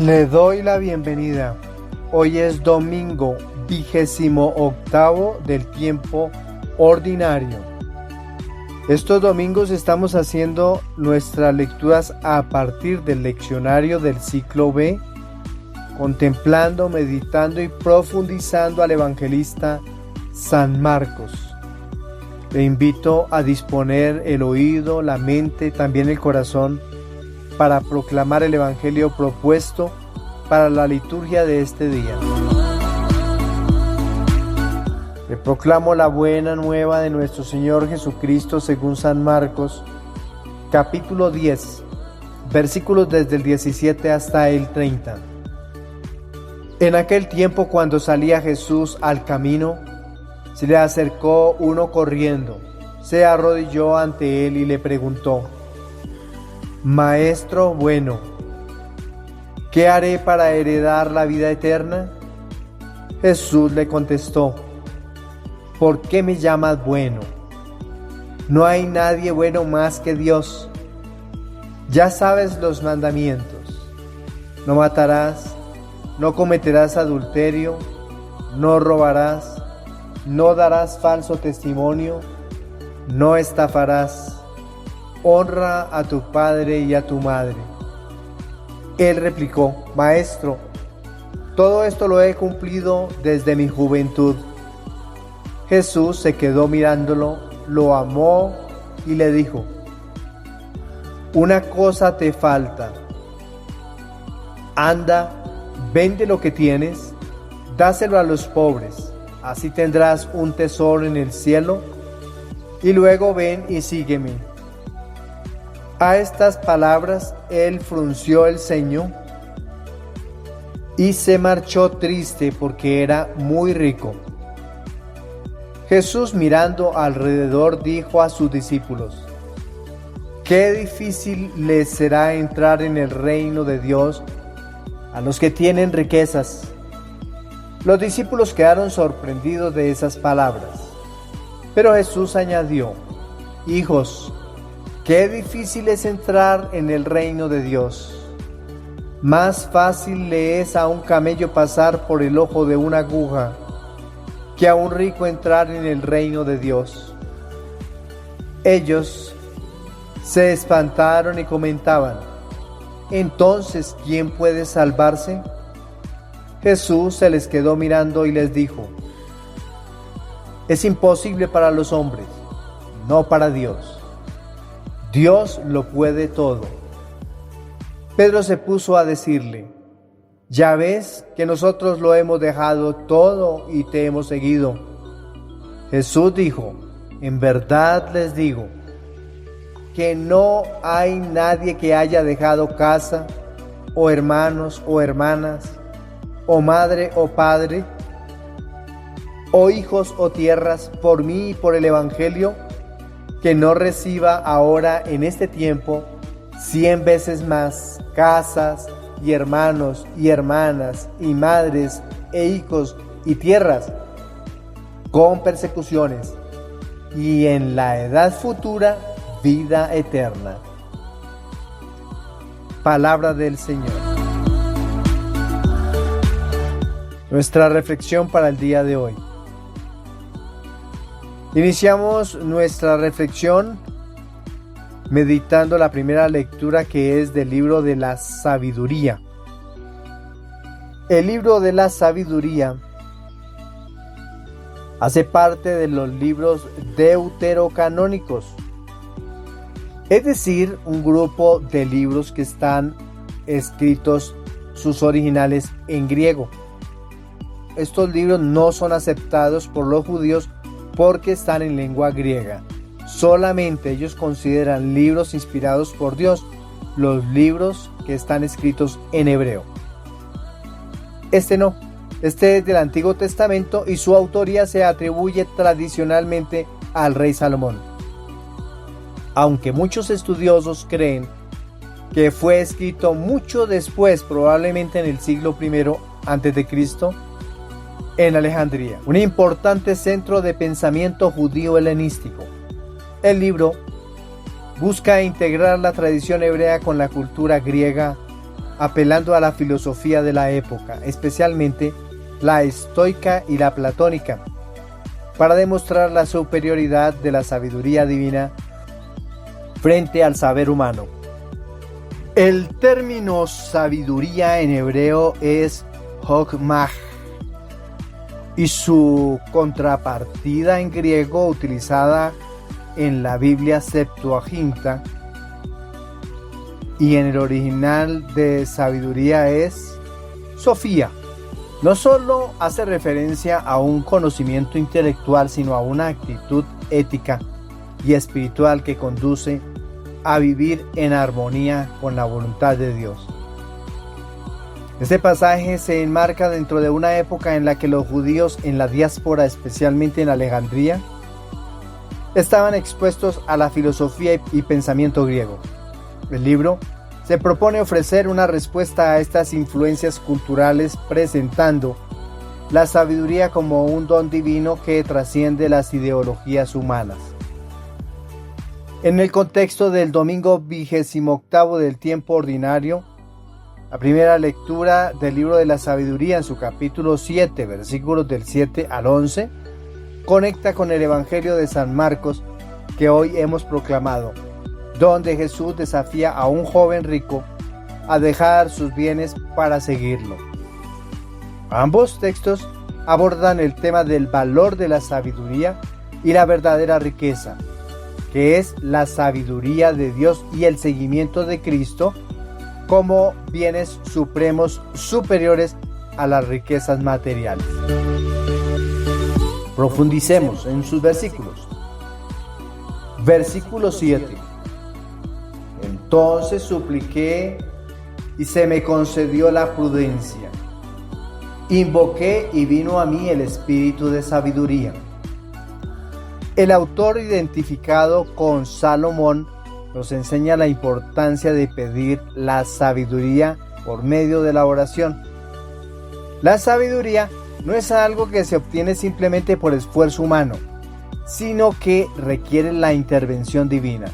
Le doy la bienvenida. Hoy es domingo 28º del tiempo ordinario. Estos domingos estamos haciendo nuestras lecturas a partir del leccionario del ciclo B, contemplando, meditando y profundizando al evangelista San Marcos. Le invito a disponer el oído, la mente, también el corazón, para proclamar el evangelio propuesto para la liturgia de este día. Le proclamo la buena nueva de nuestro Señor Jesucristo según San Marcos, capítulo 10, versículos desde el 17 hasta el 30. En aquel tiempo, cuando salía Jesús al camino, se le acercó uno corriendo, se arrodilló ante él y le preguntó: Maestro bueno, ¿qué haré para heredar la vida eterna? Jesús le contestó: ¿por qué me llamas bueno? No hay nadie bueno más que Dios. Ya sabes los mandamientos: no matarás, no cometerás adulterio, no robarás, no darás falso testimonio, no estafarás, honra a tu padre y a tu madre. Él replicó: Maestro, todo esto lo he cumplido desde mi juventud. Jesús se quedó mirándolo, lo amó y le dijo: una cosa te falta. Anda, vende lo que tienes, dáselo a los pobres, así tendrás un tesoro en el cielo, y luego ven y sígueme. A estas palabras él frunció el ceño y se marchó triste porque era muy rico. Jesús, mirando alrededor, dijo a sus discípulos: qué difícil les será entrar en el reino de Dios a los que tienen riquezas. Los discípulos quedaron sorprendidos de esas palabras. Pero Jesús añadió: hijos, qué difícil es entrar en el reino de Dios. Más fácil le es a un camello pasar por el ojo de una aguja que a un rico entrar en el reino de Dios. Ellos se espantaron y comentaban: ¿entonces quién puede salvarse? Jesús se les quedó mirando y les dijo: es imposible para los hombres, no para Dios. Dios lo puede todo. Pedro se puso a decirle: ya ves que nosotros lo hemos dejado todo y te hemos seguido. Jesús dijo: en verdad les digo que no hay nadie que haya dejado casa, o hermanos o hermanas, o madre o padre, o hijos o tierras, por mí y por el evangelio, que no reciba ahora en este tiempo 100 veces más casas y hermanos y hermanas y madres e hijos y tierras, con persecuciones, y en la edad futura vida eterna. Palabra del Señor. Nuestra reflexión para el día de hoy. Iniciamos nuestra reflexión meditando la primera lectura, que es del libro de la sabiduría. El libro de la sabiduría hace parte de los libros deuterocanónicos, es decir, un grupo de libros que están escritos, sus originales, en griego. Estos libros no son aceptados por los judíos porque están en lengua griega. Solamente ellos consideran libros inspirados por Dios los libros que están escritos en hebreo. Este no, este es del Antiguo Testamento y su autoría se atribuye tradicionalmente al rey Salomón. Aunque muchos estudiosos creen que fue escrito mucho después, probablemente en el siglo I a.C., en Alejandría, un importante centro de pensamiento judío helenístico. El libro busca integrar la tradición hebrea con la cultura griega apelando a la filosofía de la época, especialmente la estoica y la platónica, para demostrar la superioridad de la sabiduría divina frente al saber humano. El término sabiduría en hebreo es Hokmah, y su contrapartida en griego utilizada en la Biblia Septuaginta y en el original de sabiduría es Sofía. No solo hace referencia a un conocimiento intelectual, sino a una actitud ética y espiritual que conduce a vivir en armonía con la voluntad de Dios. Este pasaje se enmarca dentro de una época en la que los judíos en la diáspora, especialmente en Alejandría, estaban expuestos a la filosofía y pensamiento griego. El libro se propone ofrecer una respuesta a estas influencias culturales, presentando la sabiduría como un don divino que trasciende las ideologías humanas. En el contexto del domingo 28 del tiempo ordinario, la primera lectura del libro de la sabiduría en su capítulo 7, versículos del 7 al 11, conecta con el Evangelio de San Marcos que hoy hemos proclamado, donde Jesús desafía a un joven rico a dejar sus bienes para seguirlo. Ambos textos abordan el tema del valor de la sabiduría y la verdadera riqueza, que es la sabiduría de Dios y el seguimiento de Cristo como bienes supremos superiores a las riquezas materiales. Profundicemos en sus versículos. Versículo 7. Entonces supliqué y se me concedió la prudencia. Invoqué y vino a mí el espíritu de sabiduría. El autor, identificado con Salomón, nos enseña la importancia de pedir la sabiduría por medio de la oración. La sabiduría no es algo que se obtiene simplemente por esfuerzo humano, sino que requiere la intervención divina.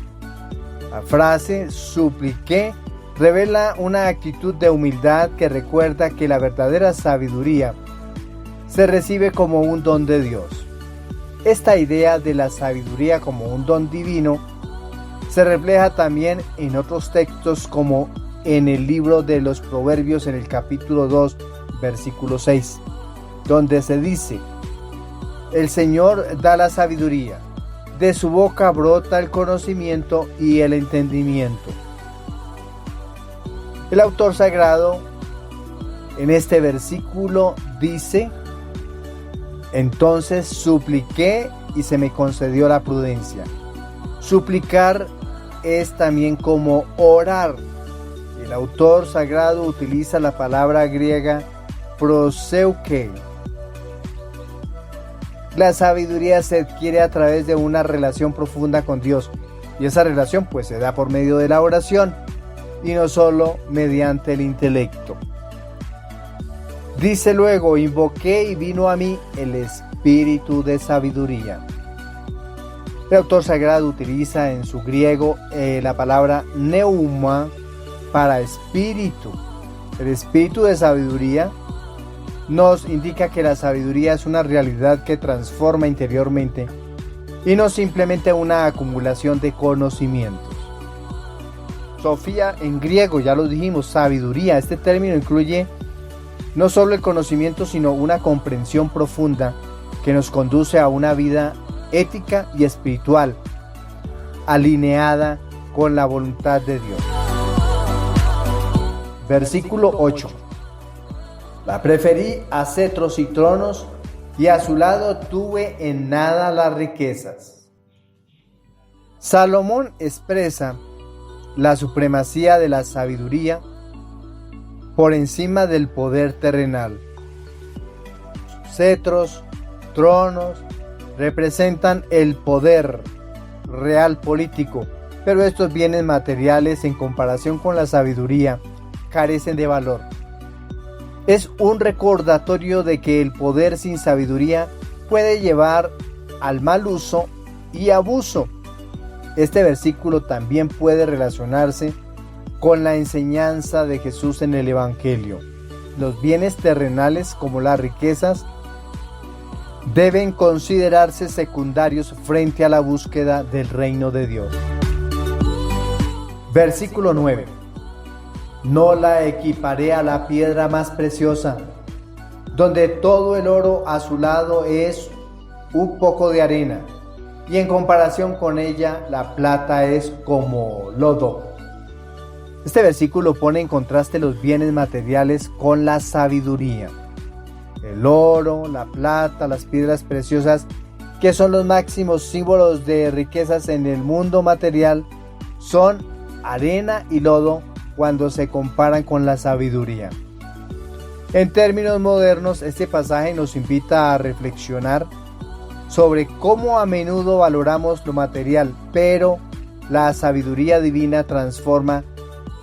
La frase supliqué revela una actitud de humildad que recuerda que la verdadera sabiduría se recibe como un don de Dios. Esta idea de la sabiduría como un don divino se refleja también en otros textos, como en el libro de los Proverbios en el capítulo 2, versículo 6, donde se dice: el Señor da la sabiduría, de su boca brota el conocimiento y el entendimiento. El autor sagrado en este versículo dice: entonces supliqué y se me concedió la prudencia. Suplicar es también como orar. El autor sagrado utiliza la palabra griega proseuche. La sabiduría se adquiere a través de una relación profunda con Dios, y esa relación pues se da por medio de la oración y no solo mediante el intelecto. Dice luego: invoqué y vino a mí el espíritu de sabiduría. El autor sagrado utiliza en su griego la palabra neuma para espíritu. El espíritu de sabiduría nos indica que la sabiduría es una realidad que transforma interiormente y no simplemente una acumulación de conocimientos. Sofía en griego, ya lo dijimos, sabiduría. Este término incluye no solo el conocimiento, sino una comprensión profunda que nos conduce a una vida ética y espiritual, alineada con la voluntad de Dios. Versículo 8. La preferí a cetros y tronos, y a su lado tuve en nada las riquezas. Salomón expresa la supremacía de la sabiduría por encima del poder terrenal. Cetros, tronos, representan el poder real político, pero estos bienes materiales, en comparación con la sabiduría, carecen de valor. Es un recordatorio de que el poder sin sabiduría puede llevar al mal uso y abuso. Este versículo también puede relacionarse con la enseñanza de Jesús en el Evangelio. Los bienes terrenales, como las riquezas, deben considerarse secundarios frente a la búsqueda del reino de Dios. Versículo 9. No la equiparé a la piedra más preciosa, donde todo el oro a su lado es un poco de arena, y en comparación con ella la plata es como lodo. Este versículo pone en contraste los bienes materiales con la sabiduría. El oro, la plata, las piedras preciosas, que son los máximos símbolos de riquezas en el mundo material, son arena y lodo cuando se comparan con la sabiduría. En términos modernos, este pasaje nos invita a reflexionar sobre cómo a menudo valoramos lo material, pero la sabiduría divina transforma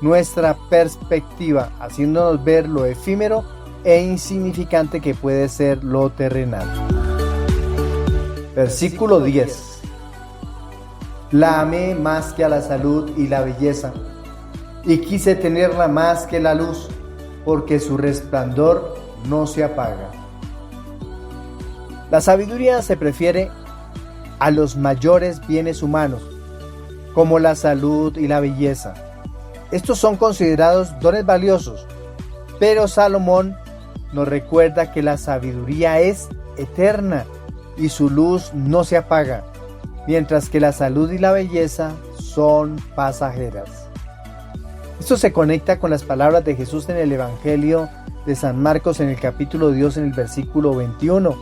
nuestra perspectiva, haciéndonos ver lo efímero e insignificante que puede ser lo terrenal. Versículo 10. La amé más que a la salud y la belleza, y quise tenerla más que la luz, porque su resplandor no se apaga. La sabiduría se prefiere a los mayores bienes humanos, como la salud y la belleza. Estos son considerados dones valiosos, pero Salomón nos recuerda que la sabiduría es eterna y su luz no se apaga, mientras que la salud y la belleza son pasajeras. Esto se conecta con las palabras de Jesús en el Evangelio de San Marcos en el capítulo 2 en el versículo 21.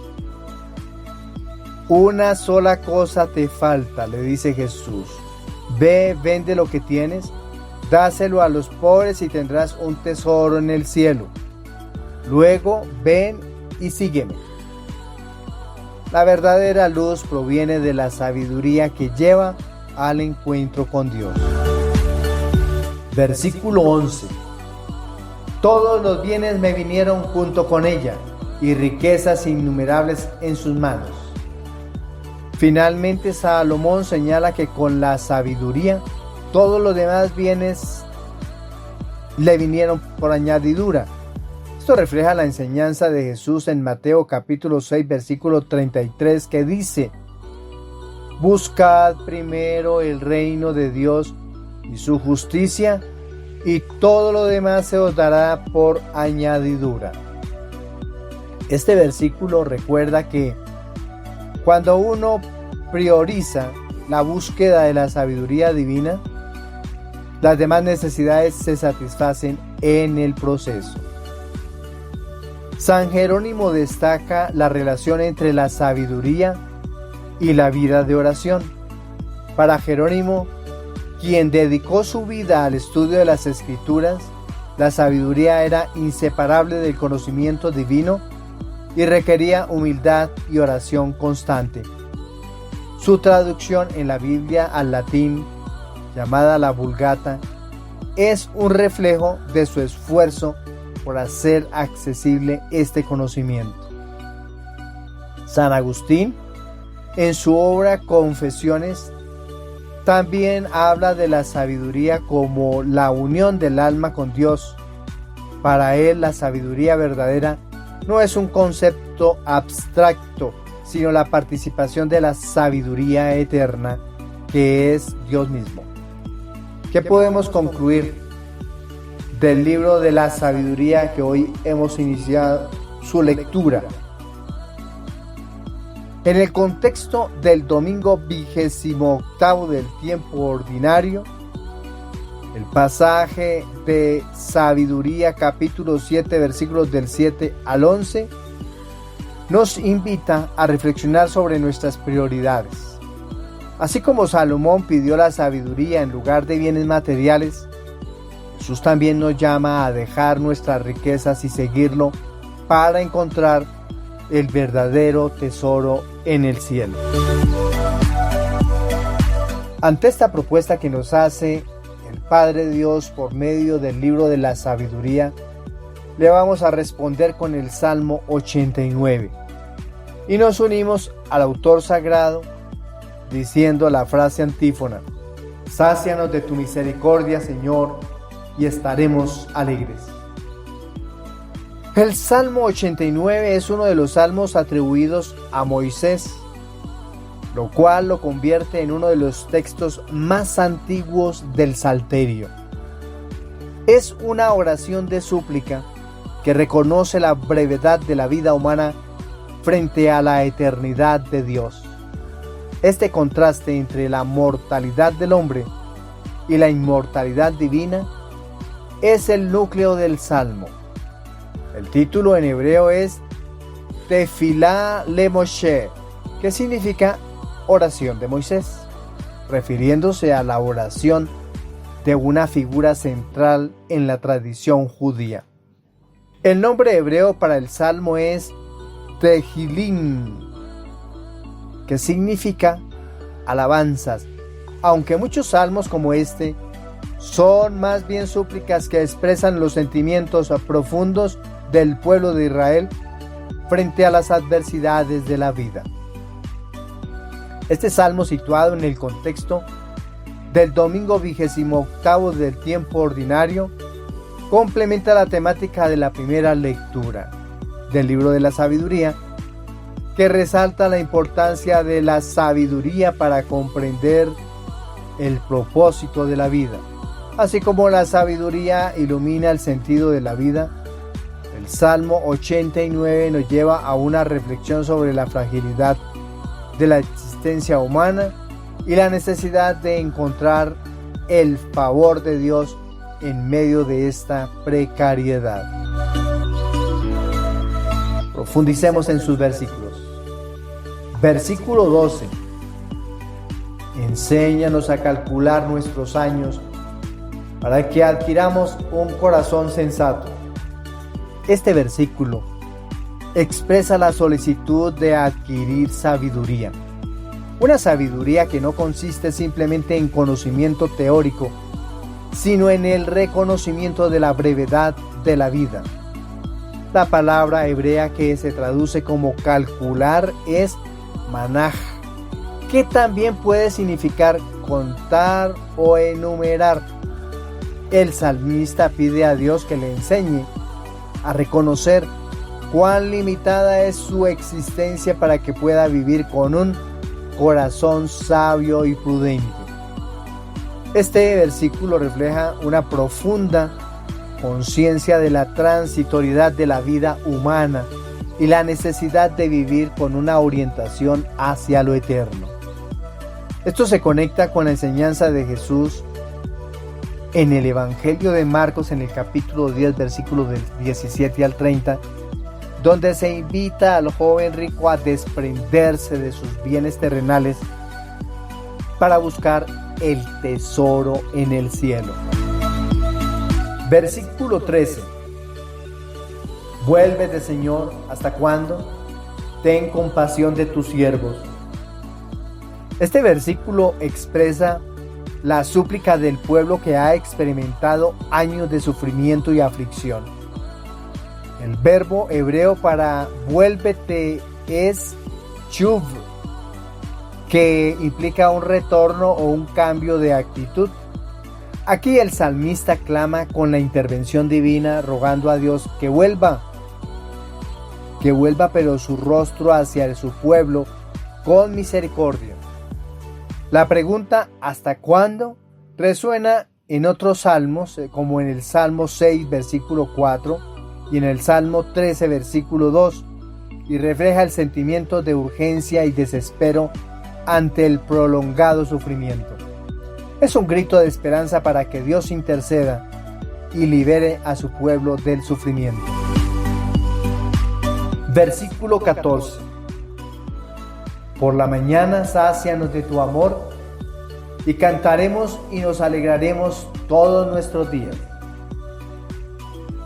Una sola cosa te falta, le dice Jesús. Ve, vende lo que tienes, dáselo a los pobres y tendrás un tesoro en el cielo. Luego ven y sígueme. La verdadera luz proviene de la sabiduría que lleva al encuentro con Dios. Versículo 11. Todos los bienes me vinieron junto con ella, y riquezas innumerables en sus manos. Finalmente Salomón señala que con la sabiduría todos los demás bienes le vinieron por añadidura. Esto refleja la enseñanza de Jesús en Mateo capítulo 6 versículo 33 que dice: Buscad primero el reino de Dios y su justicia, y todo lo demás se os dará por añadidura. Este versículo recuerda que cuando uno prioriza la búsqueda de la sabiduría divina, las demás necesidades se satisfacen en el proceso. San Jerónimo destaca la relación entre la sabiduría y la vida de oración. Para Jerónimo, quien dedicó su vida al estudio de las Escrituras, la sabiduría era inseparable del conocimiento divino y requería humildad y oración constante. Su traducción en la Biblia al latín, llamada la Vulgata, es un reflejo de su esfuerzo por hacer accesible este conocimiento. San Agustín, en su obra Confesiones, también habla de la sabiduría como la unión del alma con Dios. Para él, la sabiduría verdadera no es un concepto abstracto, sino la participación de la sabiduría eterna, que es Dios mismo. ¿Qué podemos concluir del libro de la sabiduría que hoy hemos iniciado su lectura? En el contexto del domingo 28º del tiempo ordinario, el pasaje de Sabiduría capítulo 7 versículos del 7 al 11 nos invita a reflexionar sobre nuestras prioridades. Así como Salomón pidió la sabiduría en lugar de bienes materiales, Jesús también nos llama a dejar nuestras riquezas y seguirlo para encontrar el verdadero tesoro en el cielo. Ante esta propuesta que nos hace el Padre Dios por medio del libro de la sabiduría, le vamos a responder con el Salmo 89 y nos unimos al autor sagrado diciendo la frase antífona: Sácianos de tu misericordia, Señor, y estaremos alegres. El Salmo 89 es uno de los salmos atribuidos a Moisés, lo cual lo convierte en uno de los textos más antiguos del Salterio. Es una oración de súplica que reconoce la brevedad de la vida humana frente a la eternidad de Dios. Este contraste entre la mortalidad del hombre y la inmortalidad divina es el núcleo del Salmo. El título en hebreo es Tefilá le Moshe, que significa oración de Moisés, refiriéndose a la oración de una figura central en la tradición judía. El nombre hebreo para el salmo es Tehillim, que significa alabanzas, aunque muchos salmos como este son más bien súplicas que expresan los sentimientos profundos del pueblo de Israel frente a las adversidades de la vida. Este salmo, situado en el contexto del domingo 28 del tiempo ordinario, complementa la temática de la primera lectura del libro de la sabiduría, que resalta la importancia de la sabiduría para comprender el propósito de la vida. Así como la sabiduría ilumina el sentido de la vida, el Salmo 89 nos lleva a una reflexión sobre la fragilidad de la existencia humana y la necesidad de encontrar el favor de Dios en medio de esta precariedad. Profundicemos en sus versículos. Versículo 12. Enséñanos a calcular nuestros años para que adquiramos un corazón sensato. Este versículo expresa la solicitud de adquirir sabiduría. Una sabiduría que no consiste simplemente en conocimiento teórico, sino en el reconocimiento de la brevedad de la vida. La palabra hebrea que se traduce como calcular es manaj, que también puede significar contar o enumerar. El salmista pide a Dios que le enseñe a reconocer cuán limitada es su existencia para que pueda vivir con un corazón sabio y prudente. Este versículo refleja una profunda conciencia de la transitoriedad de la vida humana y la necesidad de vivir con una orientación hacia lo eterno. Esto se conecta con la enseñanza de Jesús en el Evangelio de Marcos, en el capítulo 10, versículos del 17 al 30, donde se invita al joven rico a desprenderse de sus bienes terrenales para buscar el tesoro en el cielo. Versículo 13. Vuélvete, Señor, ¿hasta cuándo? Ten compasión de tus siervos. Este versículo expresa la súplica del pueblo que ha experimentado años de sufrimiento y aflicción. El verbo hebreo para vuélvete es chuv, que implica un retorno o un cambio de actitud. Aquí el salmista clama con la intervención divina, rogando a Dios que vuelva pero su rostro hacia su pueblo con misericordia. La pregunta ¿hasta cuándo? Resuena en otros salmos, como en el Salmo 6, versículo 4, y en el Salmo 13, versículo 2, y refleja el sentimiento de urgencia y desespero ante el prolongado sufrimiento. Es un grito de esperanza para que Dios interceda y libere a su pueblo del sufrimiento. Versículo 14. Por la mañana sácianos de tu amor y cantaremos y nos alegraremos todos nuestros días.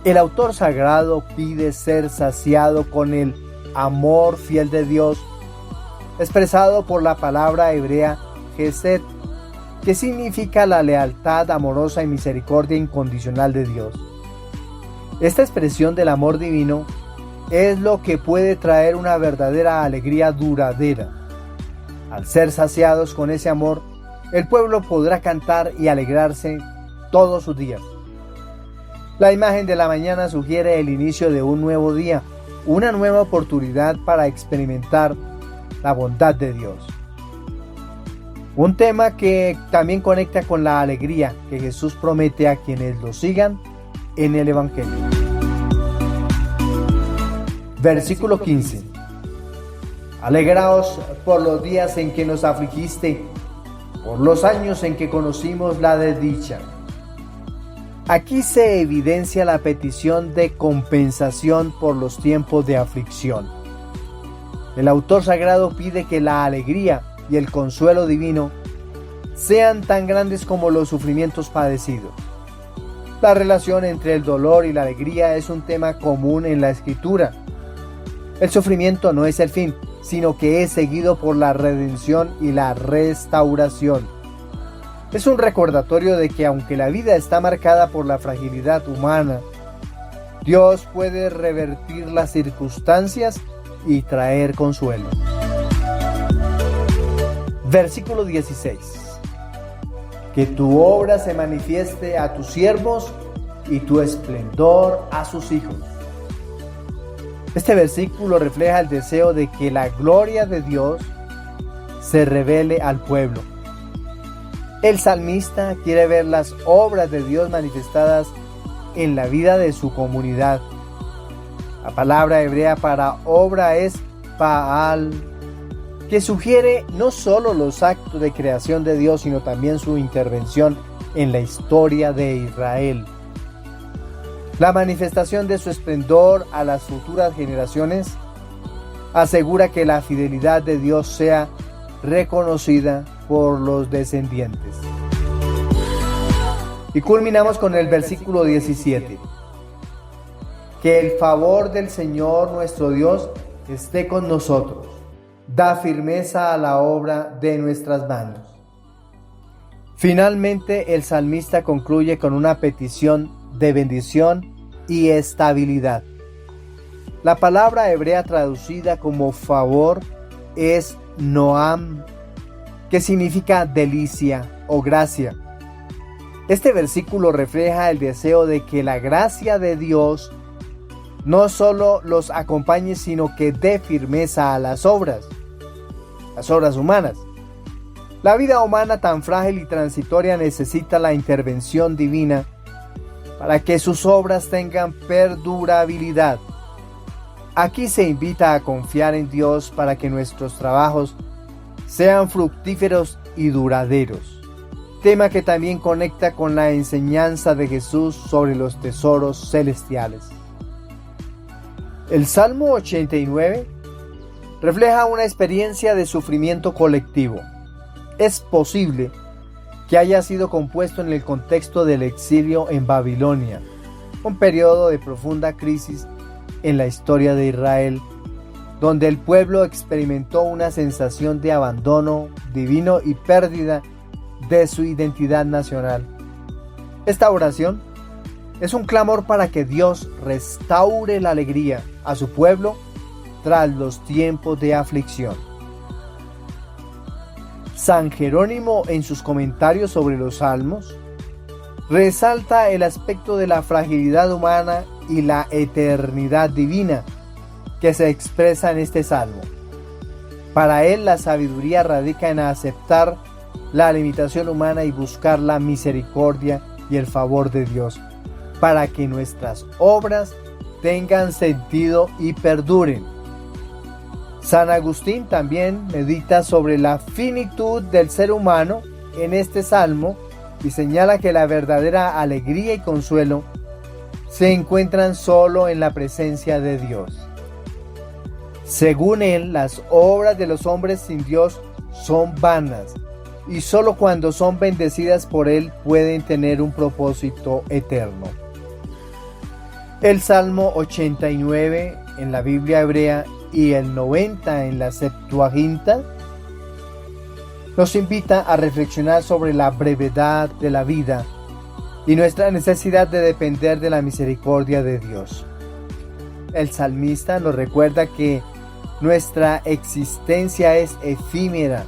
El autor sagrado pide ser saciado con el amor fiel de Dios, expresado por la palabra hebrea Gesed, que significa la lealtad amorosa y misericordia incondicional de Dios. Esta expresión del amor divino es lo que puede traer una verdadera alegría duradera. Al ser saciados con ese amor, el pueblo podrá cantar y alegrarse todos sus días. La imagen de la mañana sugiere el inicio de un nuevo día, una nueva oportunidad para experimentar la bondad de Dios. Un tema que también conecta con la alegría que Jesús promete a quienes lo sigan en el Evangelio. Versículo 15. Alegraos por los días en que nos afligiste, por los años en que conocimos la desdicha. Aquí se evidencia la petición de compensación por los tiempos de aflicción. El autor sagrado pide que la alegría y el consuelo divino sean tan grandes como los sufrimientos padecidos. La relación entre el dolor y la alegría es un tema común en la Escritura. El sufrimiento no es el fin, sino que es seguido por la redención y la restauración. Es un recordatorio de que aunque la vida está marcada por la fragilidad humana, Dios puede revertir las circunstancias y traer consuelo. Versículo 16. Que tu obra se manifieste a tus siervos y tu esplendor a sus hijos. Este versículo refleja el deseo de que la gloria de Dios se revele al pueblo. El salmista quiere ver las obras de Dios manifestadas en la vida de su comunidad. La palabra hebrea para obra es Baal, que sugiere no solo los actos de creación de Dios, sino también su intervención en la historia de Israel. La manifestación de su esplendor a las futuras generaciones asegura que la fidelidad de Dios sea reconocida por los descendientes. Y culminamos con el versículo 17. Que el favor del Señor nuestro Dios esté con nosotros. Da firmeza a la obra de nuestras manos. Finalmente, el salmista concluye con una petición de bendición y estabilidad. La palabra hebrea traducida como favor es Noam, que significa delicia o gracia. Este versículo refleja el deseo de que la gracia de Dios no solo los acompañe, sino que dé firmeza a las obras humanas. La vida humana tan frágil y transitoria necesita la intervención divina para que sus obras tengan perdurabilidad. Aquí se invita a confiar en Dios para que nuestros trabajos sean fructíferos y duraderos. Tema que también conecta con la enseñanza de Jesús sobre los tesoros celestiales. El Salmo 89 refleja una experiencia de sufrimiento colectivo. Es posible que haya sido compuesto en el contexto del exilio en Babilonia, un periodo de profunda crisis en la historia de Israel, donde el pueblo experimentó una sensación de abandono divino y pérdida de su identidad nacional. Esta oración es un clamor para que Dios restaure la alegría a su pueblo tras los tiempos de aflicción. San Jerónimo, en sus comentarios sobre los salmos, resalta el aspecto de la fragilidad humana y la eternidad divina que se expresa en este salmo. Para él, la sabiduría radica en aceptar la limitación humana y buscar la misericordia y el favor de Dios, para que nuestras obras tengan sentido y perduren. San Agustín también medita sobre la finitud del ser humano en este salmo y señala que la verdadera alegría y consuelo se encuentran solo en la presencia de Dios. Según él, las obras de los hombres sin Dios son vanas y solo cuando son bendecidas por él pueden tener un propósito eterno. El Salmo 89 en la Biblia hebrea y el 90 en la Septuaginta nos invita a reflexionar sobre la brevedad de la vida y nuestra necesidad de depender de la misericordia de Dios. El salmista nos recuerda que nuestra existencia es efímera,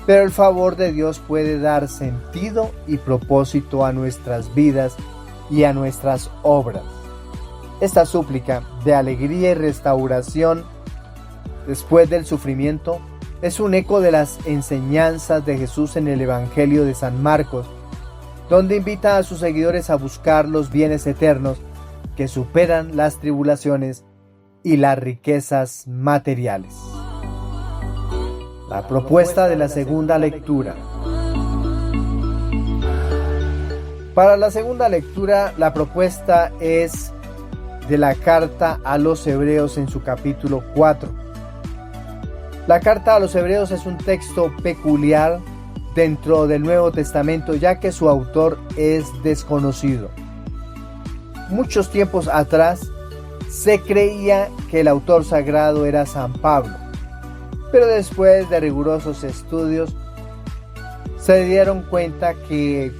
pero el favor de Dios puede dar sentido y propósito a nuestras vidas y a nuestras obras. Esta súplica de alegría y restauración después del sufrimiento es un eco de las enseñanzas de Jesús en el Evangelio de San Marcos, donde invita a sus seguidores a buscar los bienes eternos que superan las tribulaciones y las riquezas materiales. La propuesta de la segunda lectura. Para la segunda lectura, la propuesta es de la carta a los Hebreos en su capítulo 4. La carta a los Hebreos es un texto peculiar dentro del Nuevo Testamento, ya que su autor es desconocido. Muchos tiempos atrás se creía que el autor sagrado era San Pablo, pero después de rigurosos estudios se dieron cuenta que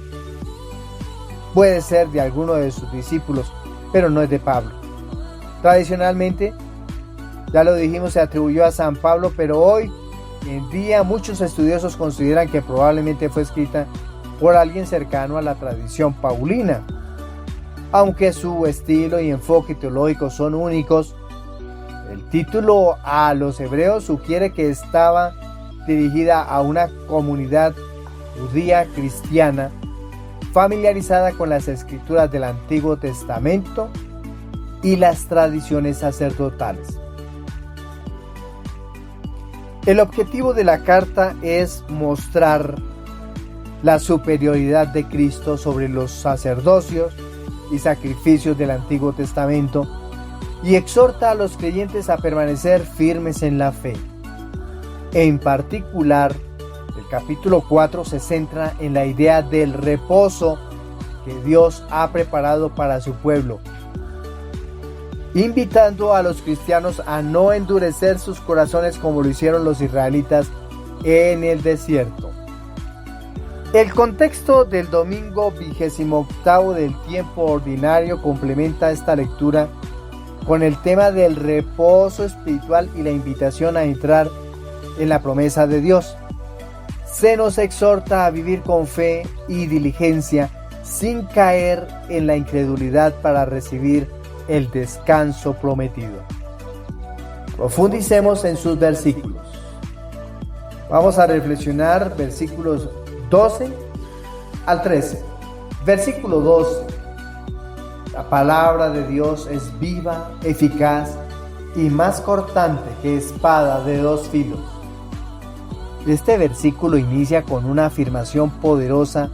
puede ser de alguno de sus discípulos, pero no es de Pablo. Tradicionalmente, ya lo dijimos, se atribuyó a San Pablo, pero hoy en día muchos estudiosos consideran que probablemente fue escrita por alguien cercano a la tradición paulina. Aunque su estilo y enfoque teológico son únicos, el título a los Hebreos sugiere que estaba dirigida a una comunidad judía cristiana familiarizada con las escrituras del Antiguo Testamento y las tradiciones sacerdotales. El objetivo de la carta es mostrar la superioridad de Cristo sobre los sacerdocios y sacrificios del Antiguo Testamento y exhorta a los creyentes a permanecer firmes en la fe. En particular, el capítulo 4 se centra en la idea del reposo que Dios ha preparado para su pueblo, invitando a los cristianos a no endurecer sus corazones como lo hicieron los israelitas en el desierto. El contexto del domingo 28 del tiempo ordinario complementa esta lectura con el tema del reposo espiritual y la invitación a entrar en la promesa de Dios. Se nos exhorta a vivir con fe y diligencia sin caer en la incredulidad para recibir el descanso prometido. Profundicemos en sus versículos. Vamos a reflexionar versículos 12 al 13. Versículo 12. La palabra de Dios es viva, eficaz y más cortante que espada de dos filos. Este versículo inicia con una afirmación poderosa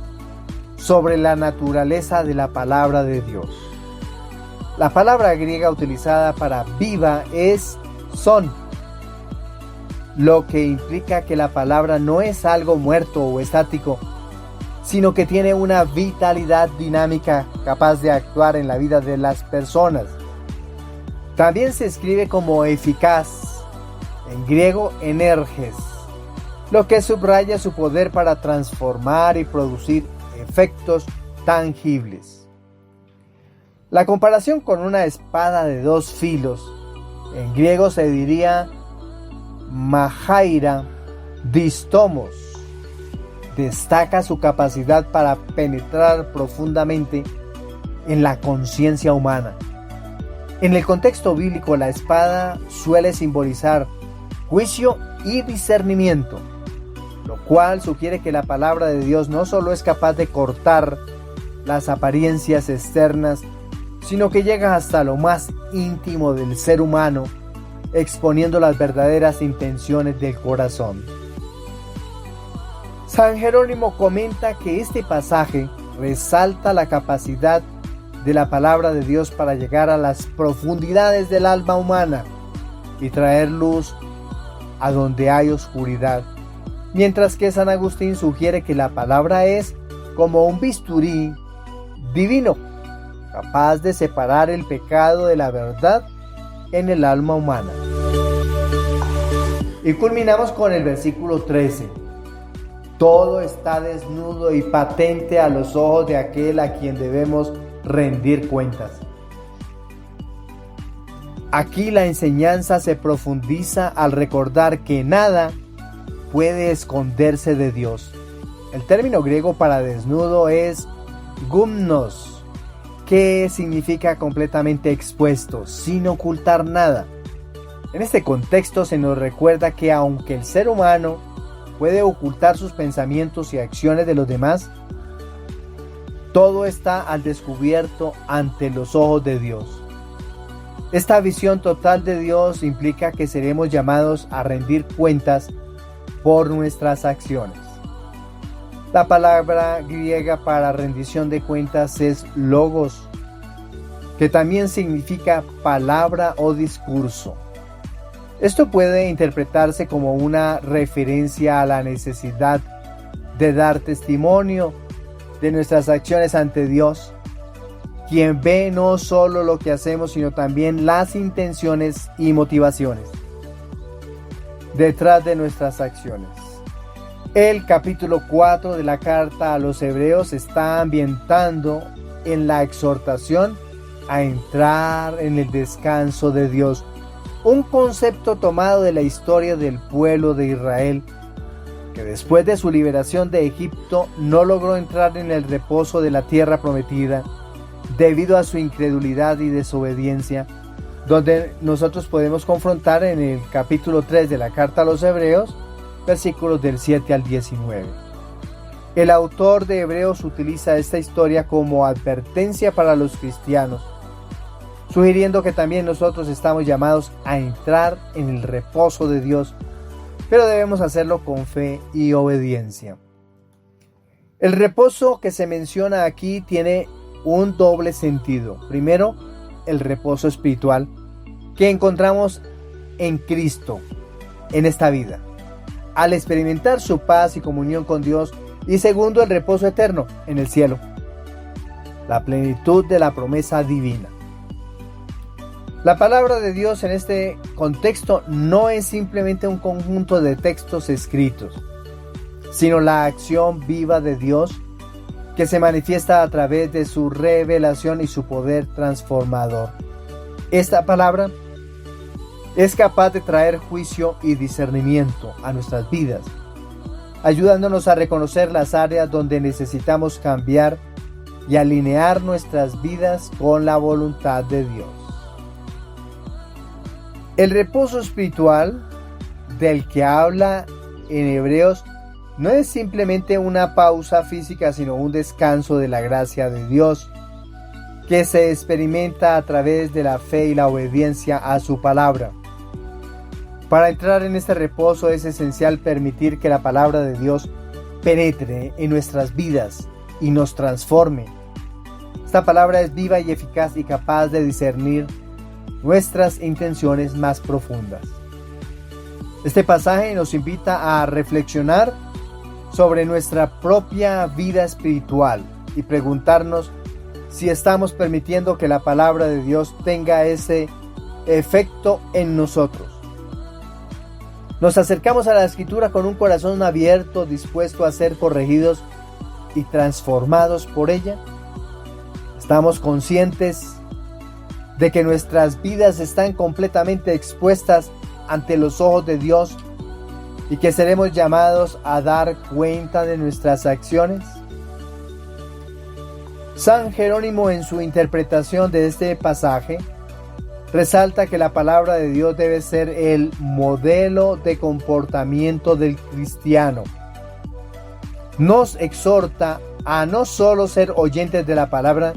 sobre la naturaleza de la palabra de Dios. La palabra griega utilizada para viva es son, lo que implica que la palabra no es algo muerto o estático, sino que tiene una vitalidad dinámica capaz de actuar en la vida de las personas. También se escribe como eficaz, en griego energes, lo que subraya su poder para transformar y producir efectos tangibles. La comparación con una espada de dos filos, en griego se diría machaira distomos, destaca su capacidad para penetrar profundamente en la conciencia humana. En el contexto bíblico, la espada suele simbolizar juicio y discernimiento, lo cual sugiere que la palabra de Dios no solo es capaz de cortar las apariencias externas, sino que llega hasta lo más íntimo del ser humano, exponiendo las verdaderas intenciones del corazón. San Jerónimo comenta que este pasaje resalta la capacidad de la palabra de Dios para llegar a las profundidades del alma humana y traer luz a donde hay oscuridad, mientras que San Agustín sugiere que la palabra es como un bisturí divino, capaz de separar el pecado de la verdad en el alma humana. Y culminamos con el versículo 13. Todo está desnudo y patente a los ojos de aquel a quien debemos rendir cuentas. Aquí la enseñanza se profundiza al recordar que nada puede esconderse de Dios. El término griego para desnudo es gumnos, ¿Qué significa completamente expuesto, sin ocultar nada? En este contexto se nos recuerda que aunque el ser humano puede ocultar sus pensamientos y acciones de los demás, todo está al descubierto ante los ojos de Dios. Esta visión total de Dios implica que seremos llamados a rendir cuentas por nuestras acciones. La palabra griega para rendición de cuentas es logos, que también significa palabra o discurso. Esto puede interpretarse como una referencia a la necesidad de dar testimonio de nuestras acciones ante Dios, quien ve no solo lo que hacemos, sino también las intenciones y motivaciones detrás de nuestras acciones. El capítulo 4 de la carta a los Hebreos está ambientando en la exhortación a entrar en el descanso de Dios, un concepto tomado de la historia del pueblo de Israel, que después de su liberación de Egipto no logró entrar en el reposo de la tierra prometida debido a su incredulidad y desobediencia, donde nosotros podemos confrontar en el capítulo 3 de la carta a los Hebreos, versículos del 7 al 19. El autor de Hebreos utiliza esta historia como advertencia para los cristianos, sugiriendo que también nosotros estamos llamados a entrar en el reposo de Dios, pero debemos hacerlo con fe y obediencia. El reposo que se menciona aquí tiene un doble sentido. Primero, el reposo espiritual que encontramos en Cristo en esta vida, al experimentar su paz y comunión con Dios. Y segundo, el reposo eterno en el cielo, la plenitud de la promesa divina. La palabra de Dios en este contexto no es simplemente un conjunto de textos escritos, sino la acción viva de Dios que se manifiesta a través de su revelación y su poder transformador. Esta palabra es capaz de traer juicio y discernimiento a nuestras vidas, ayudándonos a reconocer las áreas donde necesitamos cambiar y alinear nuestras vidas con la voluntad de Dios. El reposo espiritual del que habla en Hebreos no es simplemente una pausa física, sino un descanso de la gracia de Dios que se experimenta a través de la fe y la obediencia a su palabra. Para entrar en este reposo es esencial permitir que la palabra de Dios penetre en nuestras vidas y nos transforme. Esta palabra es viva y eficaz y capaz de discernir nuestras intenciones más profundas. Este pasaje nos invita a reflexionar sobre nuestra propia vida espiritual y preguntarnos si estamos permitiendo que la palabra de Dios tenga ese efecto en nosotros. Nos acercamos a la Escritura con un corazón abierto, dispuesto a ser corregidos y transformados por ella. Estamos conscientes de que nuestras vidas están completamente expuestas ante los ojos de Dios y que seremos llamados a dar cuenta de nuestras acciones. San Jerónimo, en su interpretación de este pasaje, resalta que la palabra de Dios debe ser el modelo de comportamiento del cristiano. Nos exhorta a no solo ser oyentes de la palabra,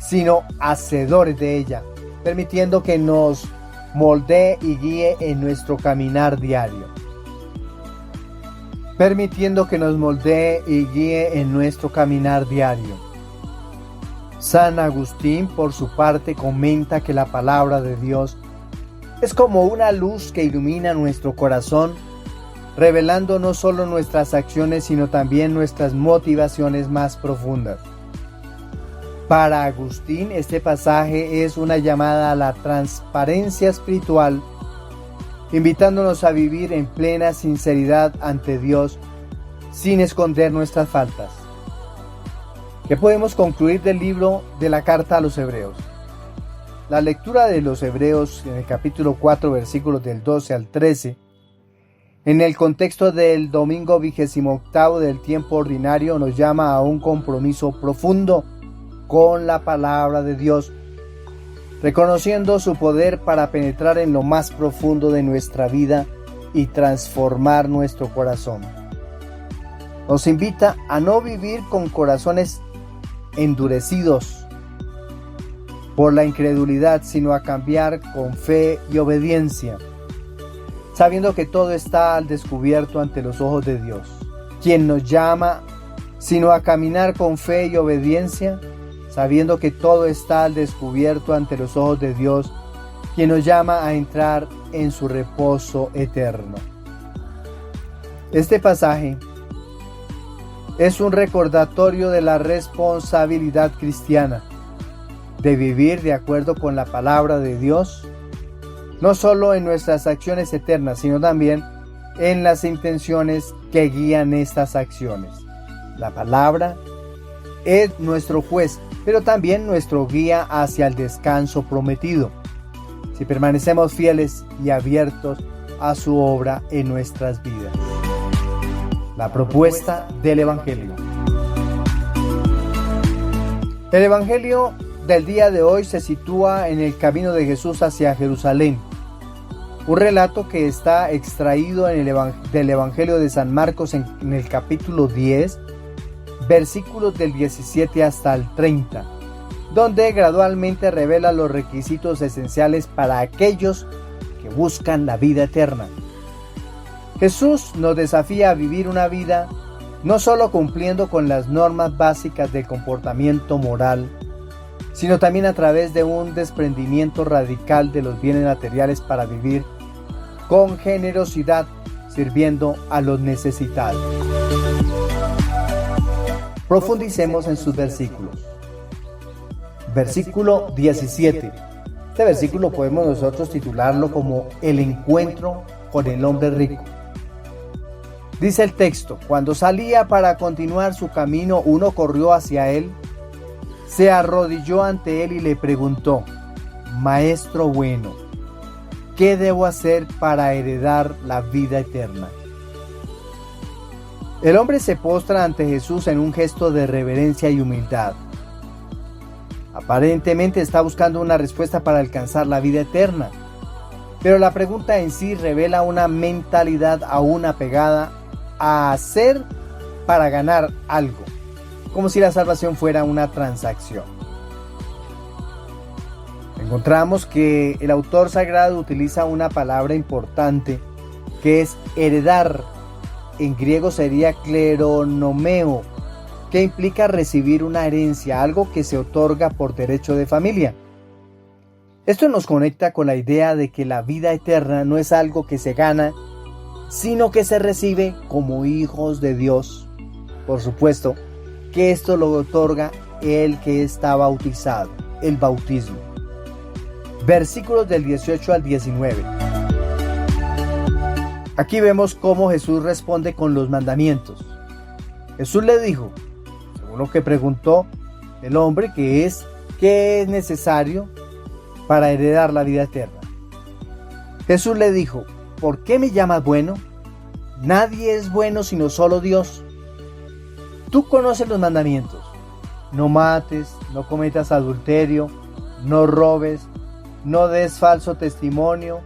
sino hacedores de ella, permitiendo que nos moldee y guíe en nuestro caminar diario. San Agustín, por su parte, comenta que la palabra de Dios es como una luz que ilumina nuestro corazón, revelando no solo nuestras acciones, sino también nuestras motivaciones más profundas. Para Agustín, este pasaje es una llamada a la transparencia espiritual, invitándonos a vivir en plena sinceridad ante Dios, sin esconder nuestras faltas. ¿Qué podemos concluir del libro de la carta a los Hebreos? La lectura de los Hebreos en el capítulo 4, versículos del 12 al 13, en el contexto del domingo 28 del tiempo ordinario, nos llama a un compromiso profundo con la palabra de Dios, reconociendo su poder para penetrar en lo más profundo de nuestra vida y transformar nuestro corazón. Nos invita a no vivir con corazones endurecidos por la incredulidad, sino a cambiar con fe y obediencia, sabiendo que todo está al descubierto ante los ojos de Dios, quien nos llama sino a caminar con fe y obediencia, sabiendo que todo está al descubierto ante los ojos de Dios, quien nos llama a entrar en su reposo eterno. Este pasaje es un recordatorio de la responsabilidad cristiana de vivir de acuerdo con la palabra de Dios, no solo en nuestras acciones eternas, sino también en las intenciones que guían estas acciones. La palabra es nuestro juez, pero también nuestro guía hacia el descanso prometido, si permanecemos fieles y abiertos a su obra en nuestras vidas. La propuesta del Evangelio. El Evangelio del día de hoy se sitúa en el camino de Jesús hacia Jerusalén. Un relato que está extraído del Evangelio de San Marcos en el capítulo 10, versículos del 17 hasta el 30, donde gradualmente revela los requisitos esenciales para aquellos que buscan la vida eterna. Jesús nos desafía a vivir una vida no solo cumpliendo con las normas básicas del comportamiento moral, sino también a través de un desprendimiento radical de los bienes materiales para vivir con generosidad, sirviendo a los necesitados. Profundicemos en sus versículos. Versículo 17. Este versículo podemos nosotros titularlo como el encuentro con el hombre rico. Dice el texto: cuando salía para continuar su camino, uno corrió hacia él, se arrodilló ante él y le preguntó: Maestro bueno, ¿qué debo hacer para heredar la vida eterna? El hombre se postra ante Jesús en un gesto de reverencia y humildad. Aparentemente está buscando una respuesta para alcanzar la vida eterna, pero la pregunta en sí revela una mentalidad aún apegada a hacer para ganar algo, como si la salvación fuera una transacción. Encontramos que el autor sagrado utiliza una palabra importante que es heredar. En griego sería kleronomeo, que implica recibir una herencia, algo que se otorga por derecho de familia. Esto nos conecta con la idea de que la vida eterna no es algo que se gana, sino que se recibe como hijos de Dios. Por supuesto que esto lo otorga el que está bautizado, el bautismo. Versículos del 18 al 19. Aquí vemos cómo Jesús responde con los mandamientos. Jesús le dijo, según lo que preguntó el hombre, ¿qué es necesario para heredar la vida eterna? Jesús le dijo: ¿por qué me llamas bueno? Nadie es bueno sino solo Dios. Tú conoces los mandamientos: no mates, no cometas adulterio, no robes, no des falso testimonio,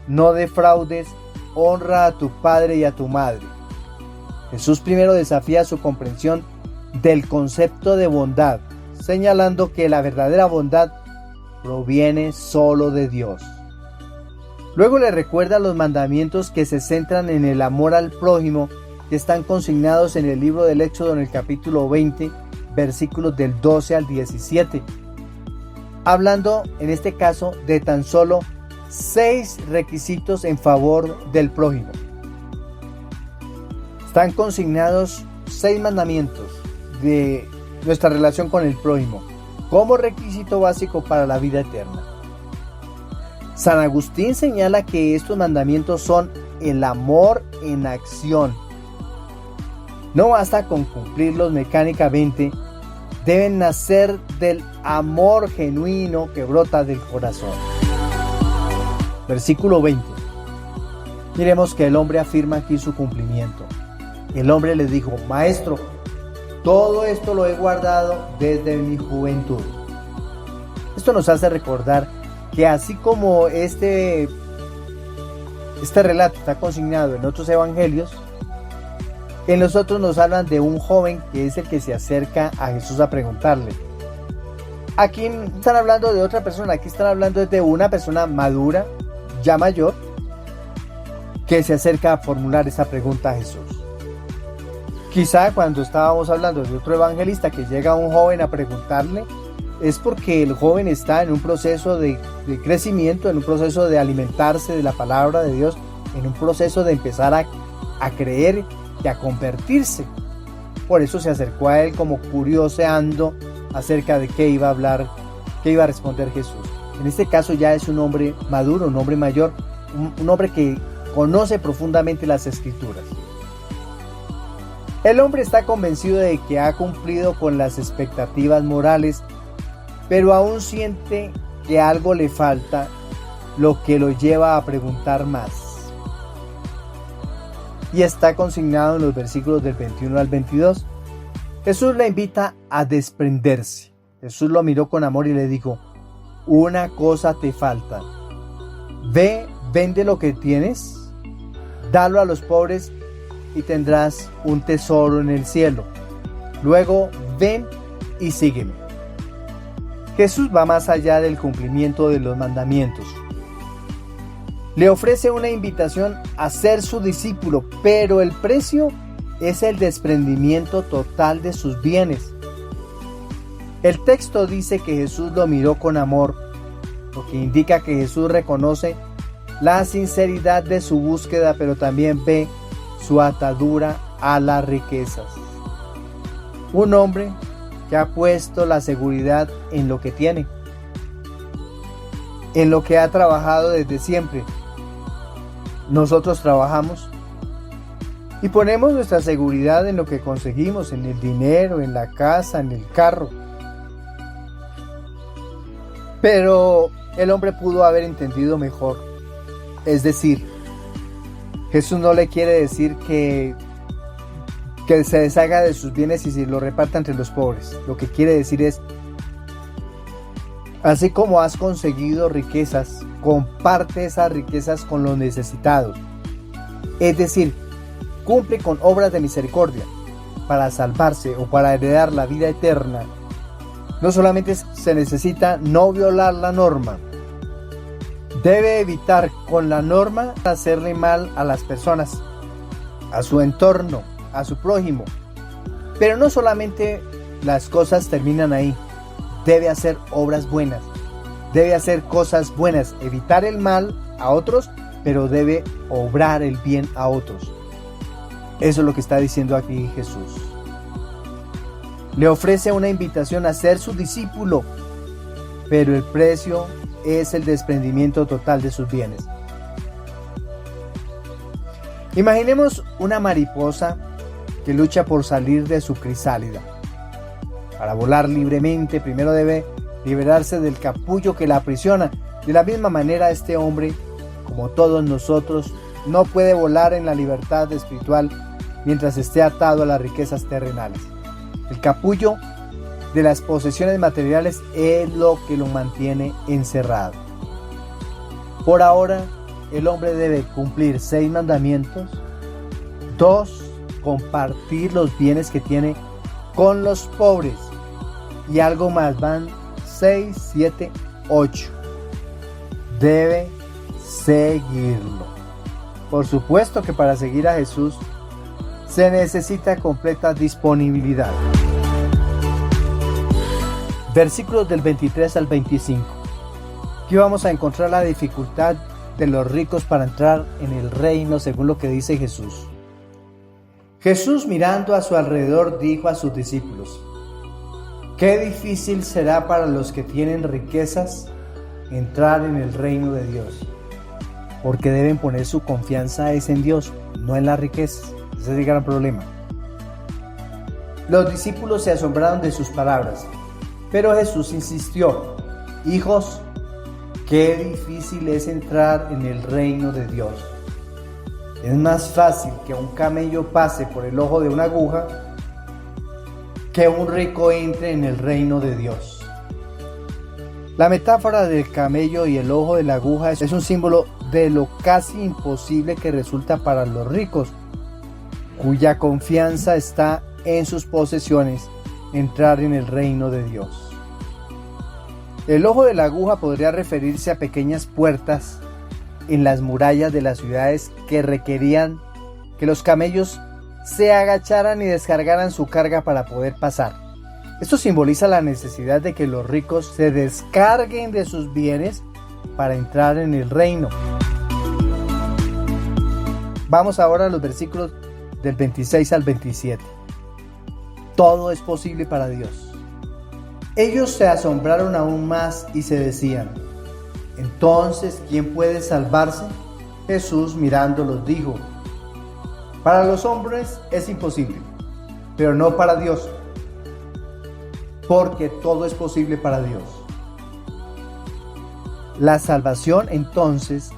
no defraudes, honra a tu padre y a tu madre. Jesús primero desafía su comprensión del concepto de bondad, señalando que la verdadera bondad proviene solo de Dios. Luego le recuerda los mandamientos que se centran en el amor al prójimo, que están consignados en el libro del Éxodo en el capítulo 20, versículos del 12 al 17, hablando en este caso de tan solo 6 requisitos en favor del prójimo. Están consignados 6 mandamientos de nuestra relación con el prójimo como requisito básico para la vida eterna. San Agustín señala que estos mandamientos son el amor en acción. No basta con cumplirlos mecánicamente, deben nacer del amor genuino que brota del corazón. Versículo 20. Miremos que el hombre afirma aquí su cumplimiento. El hombre le dijo: Maestro, todo esto lo he guardado desde mi juventud. Esto nos hace recordar que así como este relato está consignado en otros evangelios, en los otros nos hablan de un joven que es el que se acerca a Jesús a preguntarle. Aquí están hablando de otra persona, aquí están hablando de una persona madura, ya mayor, que se acerca a formular esa pregunta a Jesús. Quizá cuando estábamos hablando de otro evangelista que llega un joven a preguntarle, es porque el joven está en un proceso de crecimiento, en un proceso de alimentarse de la palabra de Dios, en un proceso de empezar a creer y a convertirse. Por eso se acercó a él como curioseando acerca de qué iba a hablar, qué iba a responder Jesús. En este caso ya es un hombre maduro, un hombre mayor, un hombre que conoce profundamente las Escrituras. El hombre está convencido de que ha cumplido con las expectativas morales, pero aún siente que algo le falta, lo que lo lleva a preguntar más. Y está consignado en los versículos del 21 al 22. Jesús le invita a desprenderse. Jesús lo miró con amor y le dijo: una cosa te falta. Ve, vende lo que tienes, dalo a los pobres y tendrás un tesoro en el cielo. Luego ven y sígueme. Jesús va más allá del cumplimiento de los mandamientos. Le ofrece una invitación a ser su discípulo, pero el precio es el desprendimiento total de sus bienes. El texto dice que Jesús lo miró con amor, lo que indica que Jesús reconoce la sinceridad de su búsqueda, pero también ve su atadura a las riquezas. Un hombre que ha puesto la seguridad en lo que tiene, en lo que ha trabajado desde siempre. Nosotros trabajamos y ponemos nuestra seguridad en lo que conseguimos, en el dinero, en la casa, en el carro. Pero el hombre pudo haber entendido mejor. Es decir, Jesús no le quiere decir que se deshaga de sus bienes y se lo reparta entre los pobres. Lo que quiere decir es: así como has conseguido riquezas, comparte esas riquezas con los necesitados. Es decir, cumple con obras de misericordia. Para salvarse o para heredar la vida eterna, no solamente se necesita no violar la norma. Debe evitar con la norma hacerle mal a las personas, a su entorno, a su prójimo. Pero no solamente las cosas terminan ahí. Debe hacer obras buenas. Debe hacer cosas buenas, evitar el mal a otros, pero debe obrar el bien a otros. Eso es lo que está diciendo aquí Jesús. Le ofrece una invitación a ser su discípulo, pero el precio es el desprendimiento total de sus bienes. Imaginemos una mariposa que lucha por salir de su crisálida. Para volar libremente, primero debe liberarse del capullo que la aprisiona. De la misma manera, este hombre, como todos nosotros, no puede volar en la libertad espiritual mientras esté atado a las riquezas terrenales. El capullo de las posesiones materiales es lo que lo mantiene encerrado. Por ahora, el hombre debe cumplir 6 mandamientos. 2. Compartir los bienes que tiene con los pobres. Y algo más, van 6, 7, 8. Debe seguirlo. Por supuesto que para seguir a Jesús se necesita completa disponibilidad. Versículos del 23 al 25. Aquí vamos a encontrar la dificultad de los ricos para entrar en el reino según lo que dice Jesús. Jesús, mirando a su alrededor, dijo a sus discípulos: qué difícil será para los que tienen riquezas entrar en el reino de Dios, porque deben poner su confianza en Dios, no en las riquezas. Ese es el gran problema. Los discípulos se asombraron de sus palabras, pero Jesús insistió: hijos, qué difícil es entrar en el reino de Dios. Es más fácil que un camello pase por el ojo de una aguja que un rico entre en el reino de Dios. La metáfora del camello y el ojo de la aguja es un símbolo de lo casi imposible que resulta para los ricos, cuya confianza está en sus posesiones, entrar en el reino de Dios. El ojo de la aguja podría referirse a pequeñas puertas en las murallas de las ciudades que requerían que los camellos se agacharan y descargaran su carga para poder pasar. Esto simboliza la necesidad de que los ricos se descarguen de sus bienes para entrar en el reino. Vamos ahora a los versículos del 26 al 27. Todo es posible para Dios. Ellos se asombraron aún más y se decían: entonces, ¿quién puede salvarse? Jesús, mirándolos, dijo: para los hombres es imposible, pero no para Dios, porque todo es posible para Dios. La salvación, entonces,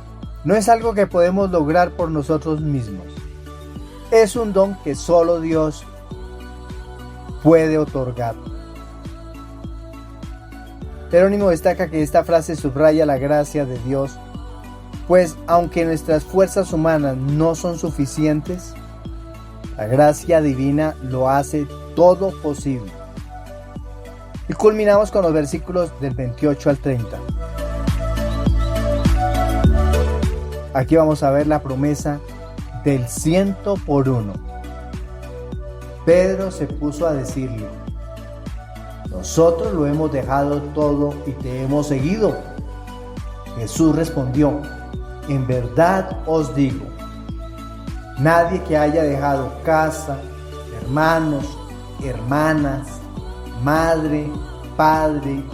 no es algo que podemos lograr por nosotros mismos. Es un don que solo Dios puede otorgar. Jerónimo destaca que esta frase subraya la gracia de Dios, pues aunque nuestras fuerzas humanas no son suficientes, la gracia divina lo hace todo posible. Y culminamos con los versículos del 28 al 30. Aquí vamos a ver la promesa del 100 por 1. Pedro se puso a decirle: nosotros lo hemos dejado todo y te hemos seguido. Jesús respondió: en verdad os digo, nadie que haya dejado casa, hermanos, hermanas, madre, padre,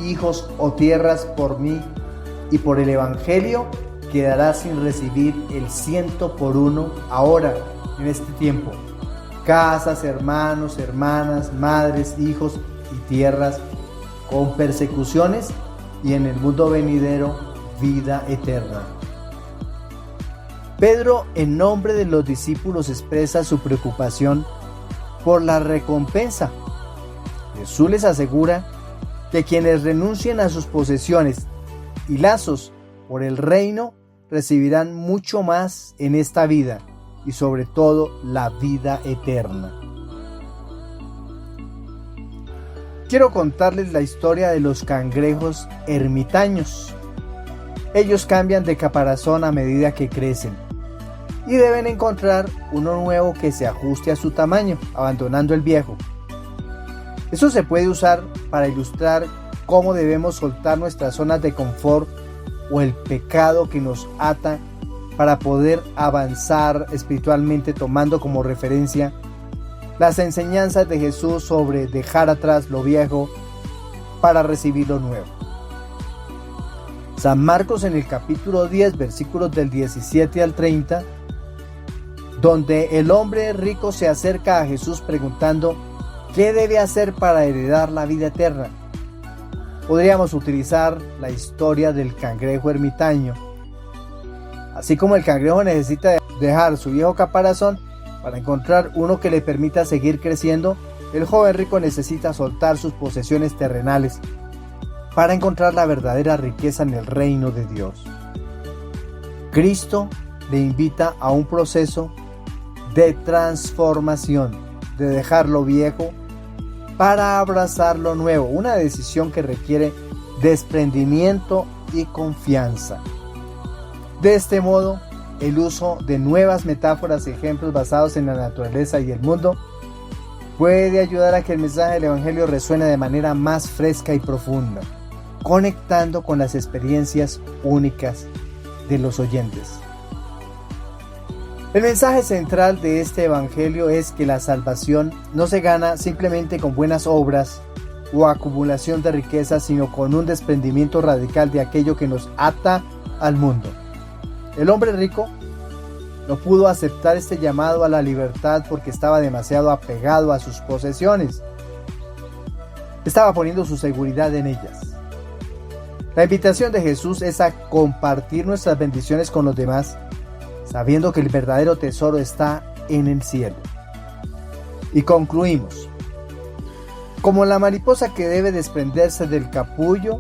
hijos o tierras por mí y por el Evangelio, quedará sin recibir el 100 por 1 ahora, en este tiempo. Casas, hermanos, hermanas, madres, hijos y tierras, con persecuciones, y en el mundo venidero vida eterna. Pedro, en nombre de los discípulos, expresa su preocupación por la recompensa. Jesús les asegura que quienes renuncien a sus posesiones y lazos por el reino recibirán mucho más en esta vida y sobre todo la vida eterna. Quiero contarles la historia de los cangrejos ermitaños. Ellos cambian de caparazón a medida que crecen y deben encontrar uno nuevo que se ajuste a su tamaño, abandonando el viejo. Eso se puede usar para ilustrar cómo debemos soltar nuestras zonas de confort o el pecado que nos ata para poder avanzar espiritualmente, tomando como referencia las enseñanzas de Jesús sobre dejar atrás lo viejo para recibir lo nuevo. San Marcos, en el capítulo 10, versículos del 17 al 30, donde el hombre rico se acerca a Jesús preguntando ¿qué debe hacer para heredar la vida eterna? Podríamos utilizar la historia del cangrejo ermitaño. Así como el cangrejo necesita dejar su viejo caparazón para encontrar uno que le permita seguir creciendo, el joven rico necesita soltar sus posesiones terrenales para encontrar la verdadera riqueza en el reino de Dios. Cristo le invita a un proceso de transformación, de dejar lo viejo para abrazar lo nuevo, una decisión que requiere desprendimiento y confianza. De este modo, el uso de nuevas metáforas y ejemplos basados en la naturaleza y el mundo puede ayudar a que el mensaje del Evangelio resuene de manera más fresca y profunda, conectando con las experiencias únicas de los oyentes. El mensaje central de este Evangelio es que la salvación no se gana simplemente con buenas obras o acumulación de riquezas, sino con un desprendimiento radical de aquello que nos ata al mundo. El hombre rico no pudo aceptar este llamado a la libertad porque estaba demasiado apegado a sus posesiones. Estaba poniendo su seguridad en ellas. La invitación de Jesús es a compartir nuestras bendiciones con los demás, sabiendo que el verdadero tesoro está en el cielo. Y concluimos. Como la mariposa que debe desprenderse del capullo,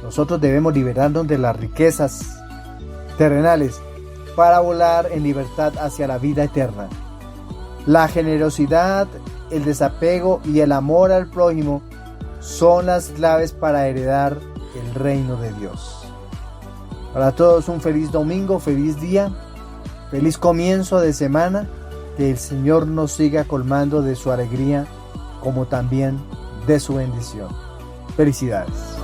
nosotros debemos liberarnos de las riquezas terrenales para volar en libertad hacia la vida eterna. La generosidad, el desapego y el amor al prójimo son las claves para heredar el reino de Dios. Para todos un feliz domingo, feliz día, feliz comienzo de semana, que el Señor nos siga colmando de su alegría como también de su bendición. Felicidades.